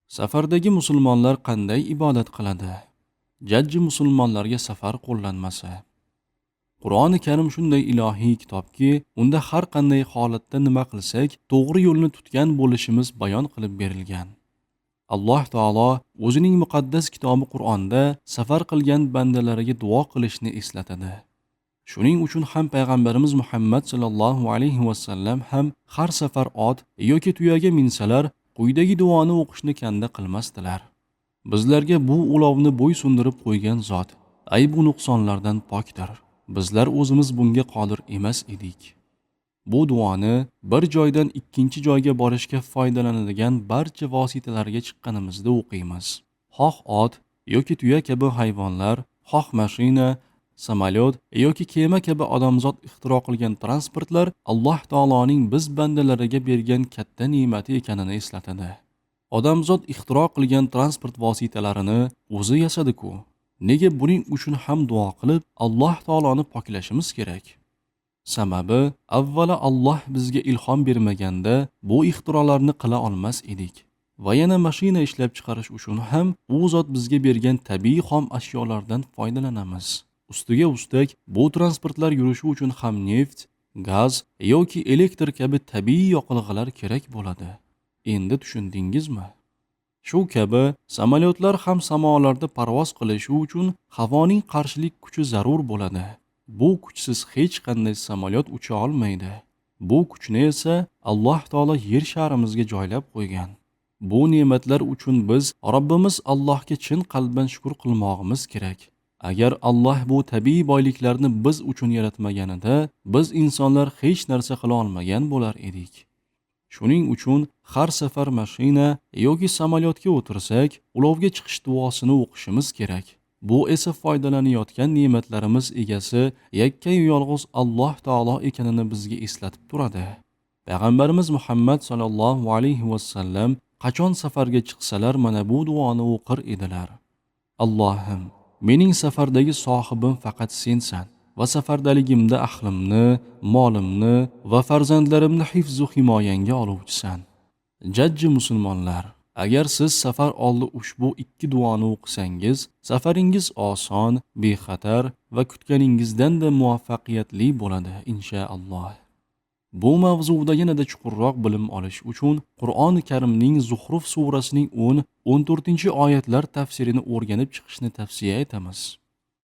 Safardagi musulmonlar qanday ibodat qiladi? Jajji musulmonlarga safar qo'llanmasi. Qur'oni Karim shunday ilohiy kitobki, unda har qanday holatda nima qilsak, to'g'ri yo'lni tutgan bo'lishimiz bayon qilib berilgan. Alloh taolo o'zining muqaddas kitobi Qur'onda safar qilgan bandalariga duo qilishni eslatadi. Shuning uchun ham payg'ambarimiz Muhammad sallallohu alayhi va sallam ham har safar ot yoki tuyaga minsalar, quyidagi duoni o'qishni kanda qilmasdilar. Bizlarga bu ulovni bo'ysundirib qo'ygan zot aybu nuqsonlardan pokdir. Bizlar o'zimiz bunga qodir emas edik. Bu duoni bir joydan ikkinchi joyga borishga foydalanadigan barcha vositalarga chiqqanimizda o'qiymiz. Xoh ot yoki tuya kabi hayvonlar, xoh mashina, samolyot yoki kema kabi odamzod ixtiro qilgan transportlar Alloh taoloning biz bandalariga bergan katta ne'mati ekanini eslatadi. Odamzod ixtiro qilgan transport vositalarini o'zi yasadi-ku. Nega buning uchun ham duo qilib Alloh taoloni poklashimiz kerak? Sababi, avvalo Alloh bizga ilhom bermaganda bu ixtirolarni qila olmas edik. Va yana mashina ishlab chiqarish uchun ham u zot bizga bergan tabiiy xom ashyolardan foydalanamiz. Ustiga ustak, bu transportlar yurishi uchun ham neft, gaz yoki elektr kabi tabiiy yoqilg'ilar kerak bo'ladi. Endi tushundingizmi? Shu kabi samolyotlar ham samolarda parvoz qilishi uchun havoning qarshilik kuchi zarur bo'ladi. Bu kuchsiz hech qanday samolyot ucha olmaydi. Bu kuchni esa Alloh taolo yer sharimizga joylab qo'ygan. Bu ne'matlar uchun biz Robbimiz Allohga chin qalbdan shukr qilmoqimiz kerak. Agar Alloh bu tabiiy boyliklarni biz uchun yaratmaganida, biz insonlar hech narsa qila olmagan bo'lar edik. Shuning uchun har safar mashina yoki samolyotga o'tirsak, ulovga chiqish duosini o'qishimiz kerak. Bu esa foydalanayotgan ne'matlarimiz egasi yakka-yu yolg'iz Alloh taolo ekanini bizga eslatib turadi. Payg'ambarimiz Muhammad sallallohu alayhi va sallam qachon safarga chiqsalar mana bu duoni o'qir edilar. Allohim, mening safardagi sohibim faqat sensan va safardaligimda ahlimni, molimni va farzandlarimni hifz va himoyangga oluvchisan. Jajji musulmonlar, agar siz safar oldi ushbu ikki duoni o'qisangiz, safaringiz oson, bexatar va kutganingizdan-da muvaffaqiyatli bo'ladi inshaalloh. Bu mavzuda yanada chuqurroq bilim olish uchun Qur'oni Karimning Zuhruf surasining 10-14 oyatlar tafsirini o'rganib chiqishni tavsiya etamiz.